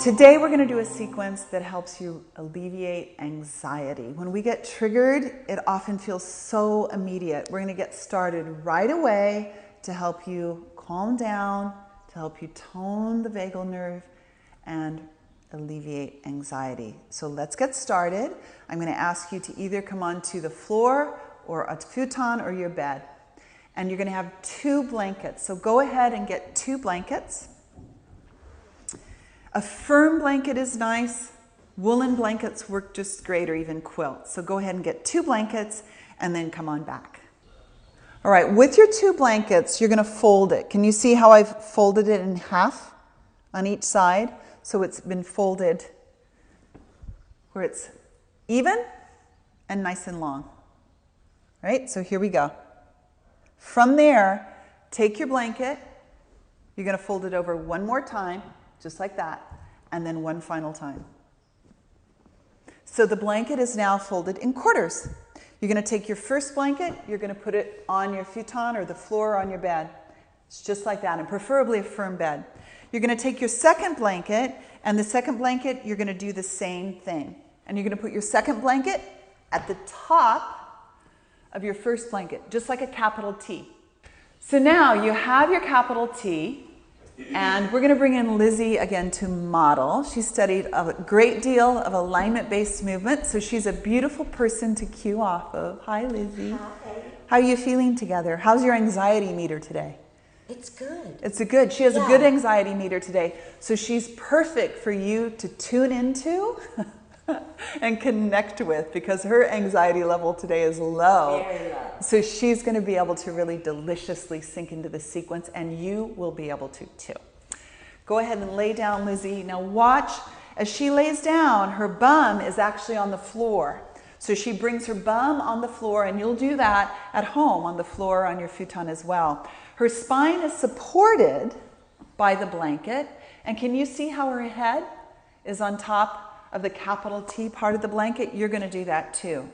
Today we're going to do a sequence that helps you alleviate anxiety. When we get triggered, it often feels so immediate. We're going to get started right away to help you calm down, to help you tone the vagal nerve and alleviate anxiety. So let's get started. I'm going to ask you to either come onto the floor or a futon or your bed. And you're going to have 2 blankets. So go ahead and get 2 blankets. A firm blanket is nice. Woolen blankets work just great, or even quilts. So go ahead and get 2 blankets and then come on back. All right, with your 2 blankets, you're going to fold it. Can you see how I've folded it in half on each side? So it's been folded where it's even and nice and long. All right, so here we go. From there, take your blanket. You're going to fold it over one more time, just like that, and then one final time. So the blanket is now folded in quarters. You're going to take your first blanket, you're going to put it on your futon or the floor on your bed. It's just like that, and preferably a firm bed. You're going to take your second blanket, and the second blanket, you're going to do the same thing. And you're going to put your second blanket at the top of your first blanket, just like a capital T. So now you have your capital T, and we're going to bring in Lizzie again to model. She studied a great deal of alignment-based movement, so she's a beautiful person to cue off of. Hi, Lizzie. Hi. How are you feeling together? How's your anxiety meter today? It's good. It's a good. She has a good anxiety meter today, so she's perfect for you to tune into and connect with, because her anxiety level today is low. Very low. So she's going to be able to really deliciously sink into the sequence, and you will be able to too. Go ahead and lay down, Lizzie. Now watch as she lays down, her bum is actually on the floor. So she brings her bum on the floor, and you'll do that at home on the floor on your futon as well. Her spine is supported by the blanket, and can you see how her head is on top of the capital T part of the blanket? You're going to do that too.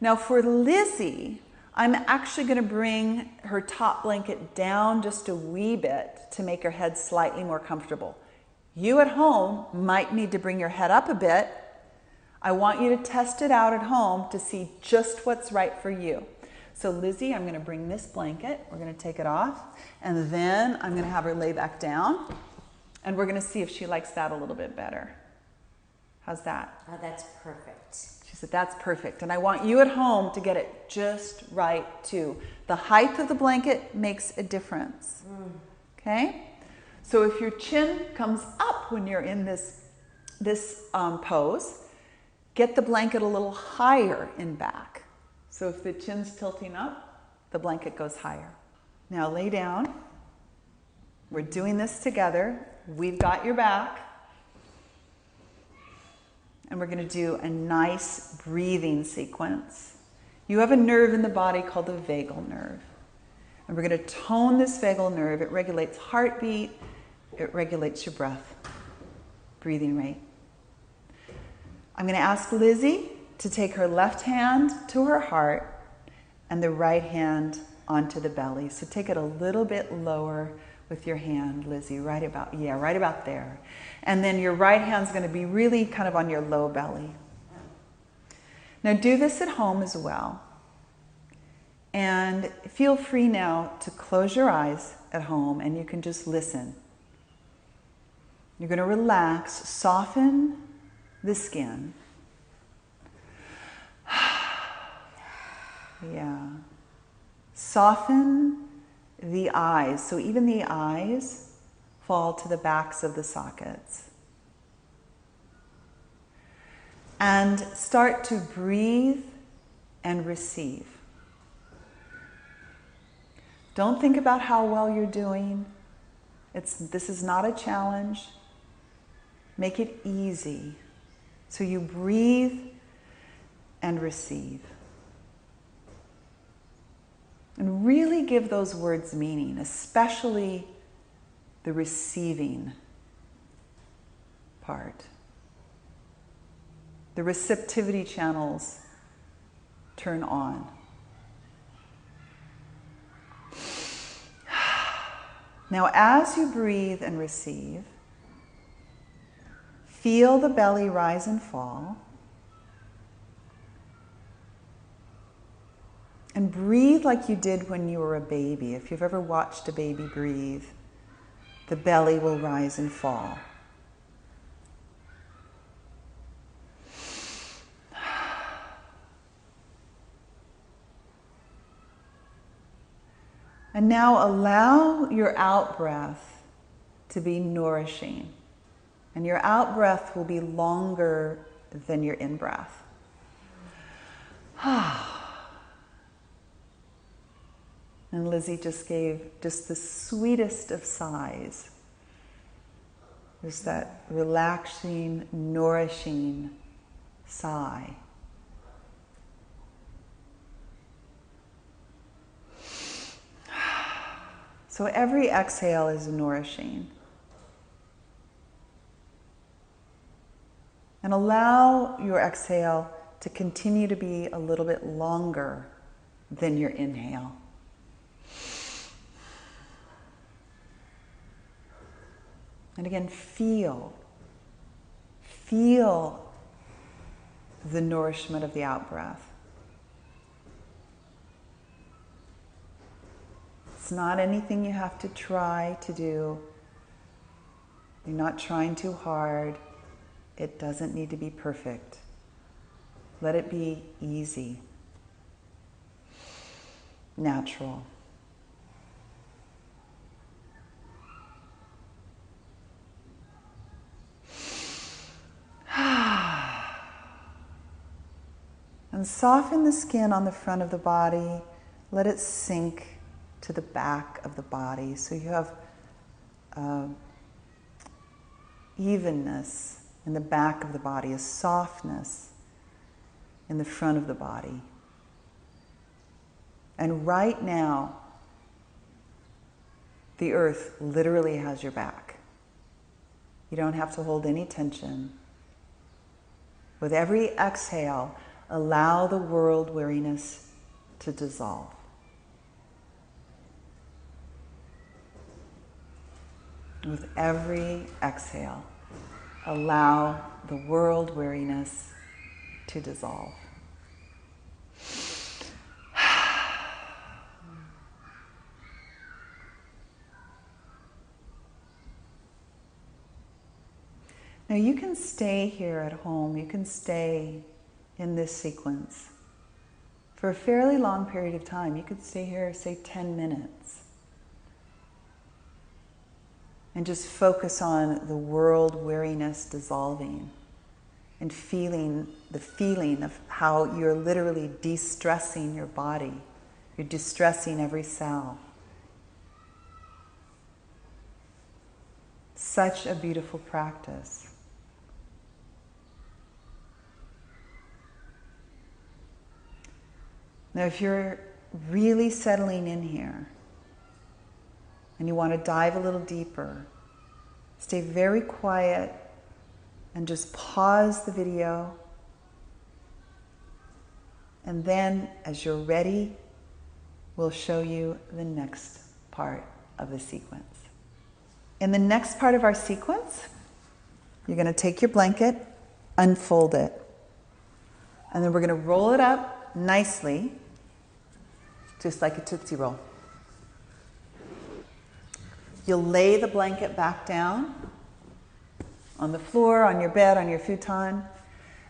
Now for Lizzie, I'm actually going to bring her top blanket down just a wee bit to make her head slightly more comfortable. You at home might need to bring your head up a bit. I want you to test it out at home to see just what's right for you. So Lizzie, I'm going to bring this blanket. We're going to take it off, and then I'm going to have her lay back down, and we're going to see if she likes that a little bit better. How's that? Oh, that's perfect. She said, that's perfect. And I want you at home to get it just right too. The height of the blanket makes a difference. Okay? So if your chin comes up when you're in this pose, get the blanket a little higher in back. So if the chin's tilting up, the blanket goes higher. Now lay down. We're doing this together. We've got your back. And we're going to do a nice breathing sequence. You have a nerve in the body called the vagal nerve. And we're going to tone this vagal nerve. It regulates heartbeat. It regulates your breath, breathing rate. I'm going to ask Lizzie to take her left hand to her heart and the right hand onto the belly. So take it a little bit lower with your hand, Lizzie, right about there. And then your right hand's going to be really kind of on your low belly. Now do this at home as well. And feel free now to close your eyes at home, and you can just listen. You're going to relax, soften the skin. Yeah. Soften the eyes. So even the eyes fall to the backs of the sockets. And start to breathe and receive. Don't think about how well you're doing. This is not a challenge. Make it easy. So you breathe and receive. And really give those words meaning, especially the receiving part. The receptivity channels turn on. Now, as you breathe and receive, feel the belly rise and fall. And breathe like you did when you were a baby. If you've ever watched a baby breathe, the belly will rise and fall. And now allow your out breath to be nourishing. And your out breath will be longer than your in breath. And Lizzie just gave just the sweetest of sighs. There's that relaxing, nourishing sigh. So every exhale is nourishing. And allow your exhale to continue to be a little bit longer than your inhale. And again, feel the nourishment of the out-breath. It's not anything you have to try to do. You're not trying too hard. It doesn't need to be perfect. Let it be easy, natural. And soften the skin on the front of the body. Let it sink to the back of the body. So you have evenness in the back of the body, a softness in the front of the body. And right now, the earth literally has your back. You don't have to hold any tension. With every exhale, allow the world weariness to dissolve. With every exhale, allow the world weariness to dissolve. Now you can stay here at home, you can stay in this sequence for a fairly long period of time. You could stay here, say 10 minutes. And just focus on the world weariness dissolving and feeling the feeling of how you're literally de-stressing your body. You're de-stressing every cell. Such a beautiful practice. Now, if you're really settling in here and you want to dive a little deeper, stay very quiet and just pause the video. And then, as you're ready, we'll show you the next part of the sequence. In the next part of our sequence, you're going to take your blanket, unfold it, and then we're going to roll it up nicely, just like a Tootsie Roll. You'll lay the blanket back down on the floor, on your bed, on your futon.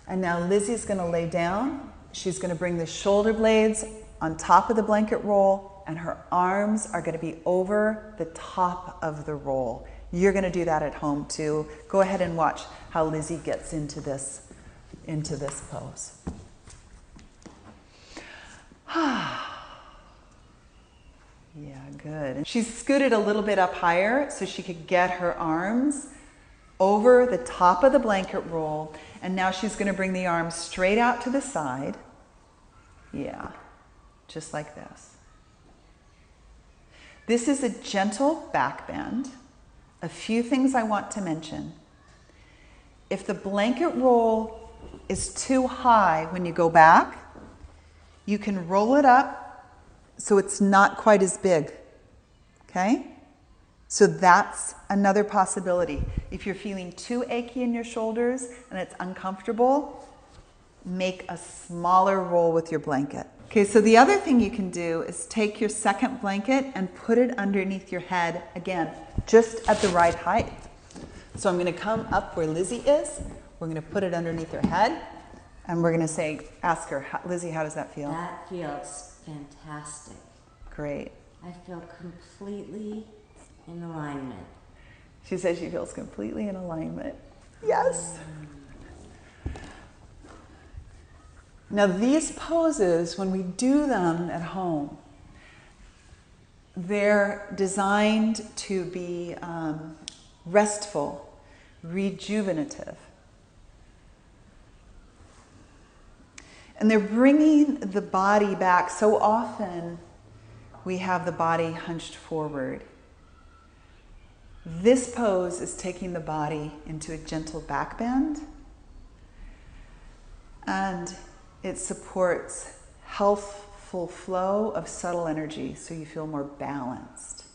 And now Lizzie's going to lay down. She's going to bring the shoulder blades on top of the blanket roll, and her arms are going to be over the top of the roll. You're going to do that at home too. Go ahead and watch how Lizzie gets into this pose. Yeah, good. And she's scooted a little bit up higher so she could get her arms over the top of the blanket roll. And now she's going to bring the arms straight out to the side. Yeah, just like this. This is a gentle back bend. A few things I want to mention. If the blanket roll is too high when you go back, you can roll it up so it's not quite as big, okay? So that's another possibility. If you're feeling too achy in your shoulders and it's uncomfortable, make a smaller roll with your blanket. Okay, so the other thing you can do is take your second blanket and put it underneath your head, again, just at the right height. So I'm going to come up where Lizzie is. We're going to put it underneath her head, and we're going to ask her, Lizzie, how does that feel? That feels fantastic. Great. I feel completely in alignment. She says she feels completely in alignment. Yes. Now these poses, when we do them at home, they're designed to be restful, rejuvenative. And they're bringing the body back. So often we have the body hunched forward. This pose is taking the body into a gentle back bend, and it supports healthful flow of subtle energy so you feel more balanced.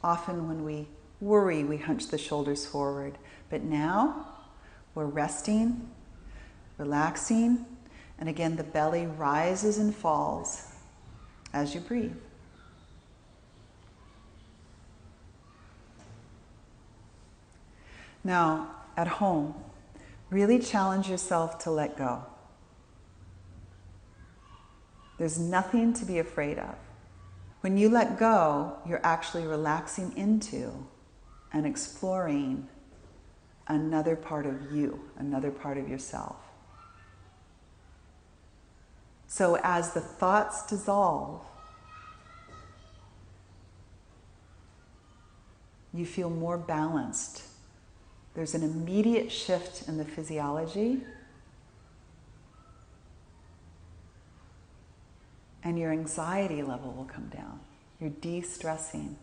Often when we worry, we hunch the shoulders forward, but now we're resting, relaxing, and again the belly rises and falls as you breathe. Now, at home, really challenge yourself to let go. There's nothing to be afraid of. When you let go, you're actually relaxing into and exploring another part of you, another part of yourself. So as the thoughts dissolve, you feel more balanced. There's an immediate shift in the physiology, and your anxiety level will come down. You're de-stressing.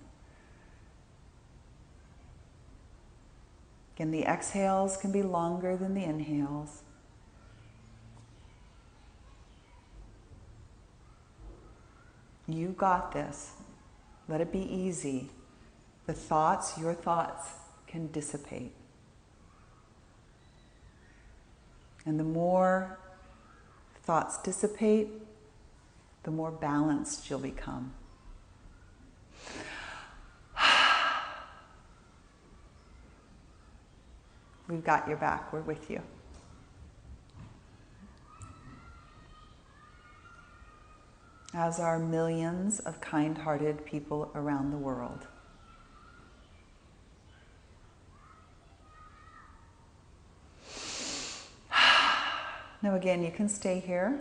Again, the exhales can be longer than the inhales. You got this. Let it be easy. The thoughts, your thoughts, can dissipate. And the more thoughts dissipate, the more balanced you'll become. We've got your back. We're with you. As are millions of kind-hearted people around the world. Now again, you can stay here.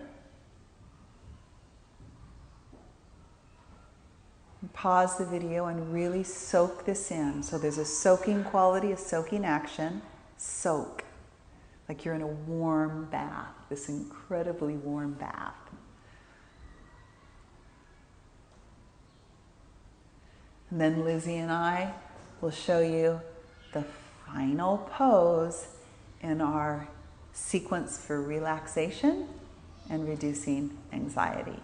Pause the video and really soak this in. So there's a soaking quality, a soaking action. Soak. Like you're in a warm bath, this incredibly warm bath. And then Lizzie and I will show you the final pose in our sequence for relaxation and reducing anxiety.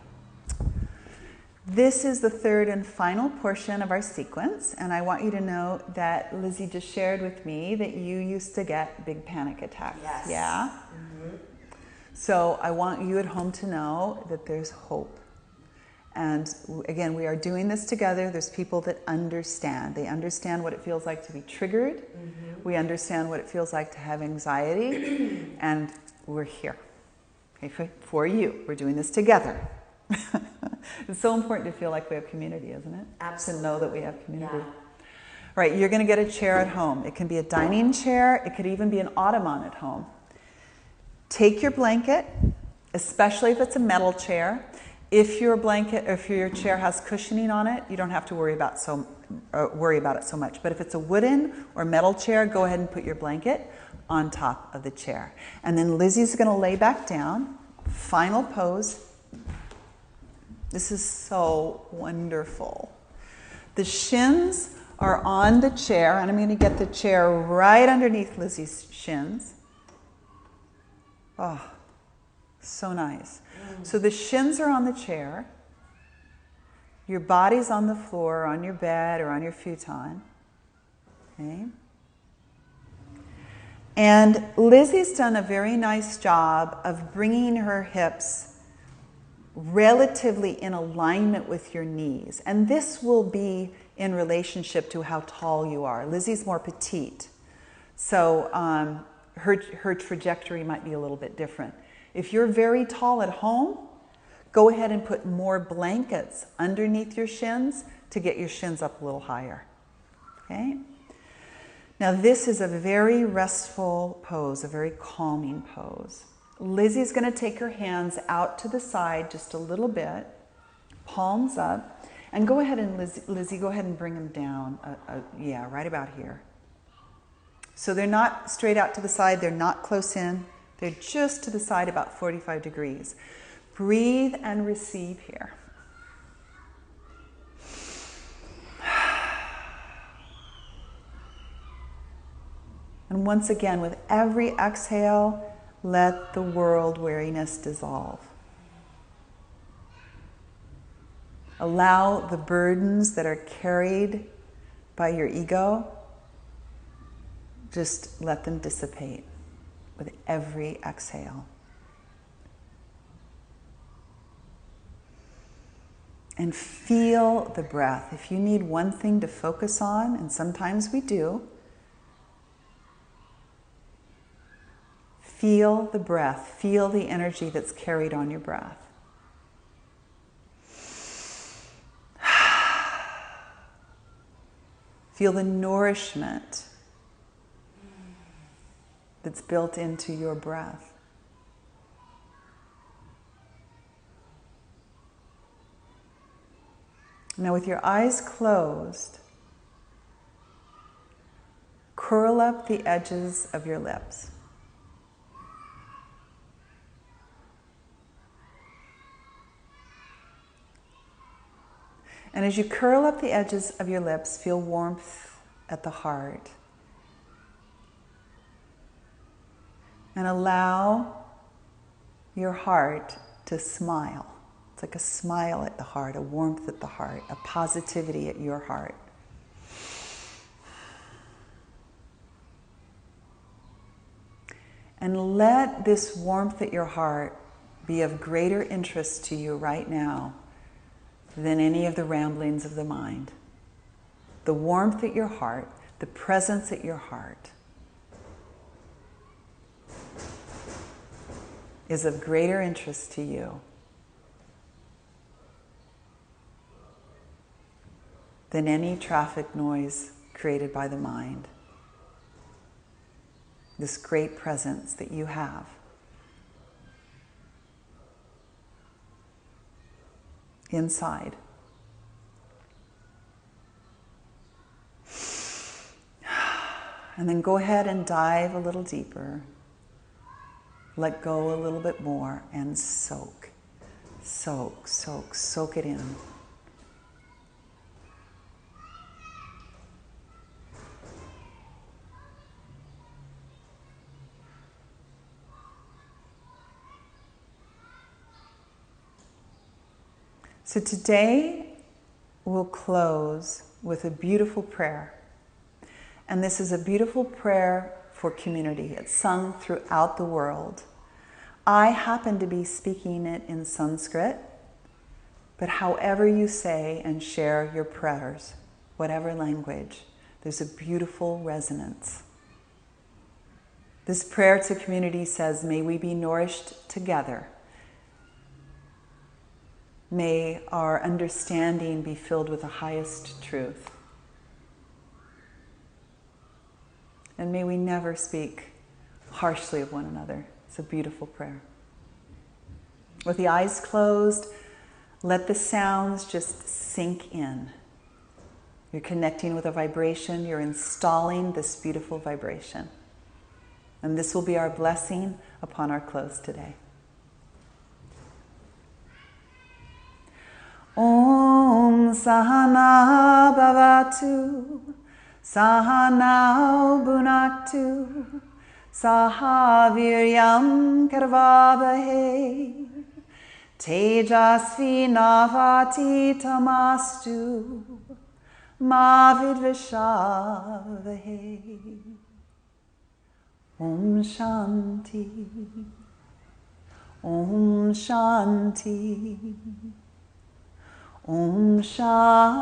This is the third and final portion of our sequence, and I want you to know that Lizzie just shared with me that you used to get big panic attacks. Yes. Yeah? Mm-hmm. So I want you at home to know that there's hope. And again, we are doing this together. There's people that understand. They understand what it feels like to be triggered. Mm-hmm. We understand what it feels like to have anxiety. And we're here, okay, for you. We're doing this together. It's so important to feel like we have community, isn't it? Absolutely. To know that we have community. Yeah. Right, you're going to get a chair at home. It can be a dining chair. It could even be an ottoman at home. Take your blanket, especially if it's a metal chair. If your chair has cushioning on it, you don't have to worry about it so much. But if it's a wooden or metal chair, go ahead and put your blanket on top of the chair. And then Lizzie's going to lay back down. Final pose. This is so wonderful. The shins are on the chair, and I'm going to get the chair right underneath Lizzie's shins. Oh, so nice. So the shins are on the chair. Your body's on the floor, on your bed, or on your futon. Okay? And Lizzie's done a very nice job of bringing her hips relatively in alignment with your knees. And this will be in relationship to how tall you are. Lizzie's more petite. So her trajectory might be a little bit different. If you're very tall at home, go ahead and put more blankets underneath your shins to get your shins up a little higher. Okay? Now this is a very restful pose, a very calming pose. Lizzie's going to take her hands out to the side just a little bit, palms up, and go ahead and Lizzie, go ahead and bring them down, yeah, right about here. So they're not straight out to the side, they're not close in, they're just to the side about 45 degrees. Breathe and receive here. And once again, with every exhale, let the world weariness dissolve. Allow the burdens that are carried by your ego, just let them dissipate with every exhale. And feel the breath. If you need one thing to focus on, and sometimes we do, feel the breath. Feel the energy that's carried on your breath. Feel the nourishment that's built into your breath. Now, with your eyes closed, curl up the edges of your lips. And as you curl up the edges of your lips, feel warmth at the heart. And allow your heart to smile. It's like a smile at the heart, a warmth at the heart, a positivity at your heart. And let this warmth at your heart be of greater interest to you right now than any of the ramblings of the mind. The warmth at your heart, the presence at your heart is of greater interest to you than any traffic noise created by the mind. This great presence that you have inside. And then go ahead and dive a little deeper. Let go a little bit more and soak. Soak, soak, soak it in. So today we'll close with a beautiful prayer. And this is a beautiful prayer for community. It's sung throughout the world. I happen to be speaking it in Sanskrit, but however you say and share your prayers, whatever language, there's a beautiful resonance. This prayer to community says, may we be nourished together. May our understanding be filled with the highest truth. And may we never speak harshly of one another. It's a beautiful prayer. With the eyes closed, let the sounds just sink in. You're connecting with a vibration. You're installing this beautiful vibration. And this will be our blessing upon our close today. Om Sahana Bhavatu Sahana Bhunaktu Saha Viryam Karvavahe Tejasvi navati tamastu ma vidvishavahe. Om Shanti. Om Shanti. Om Shanti.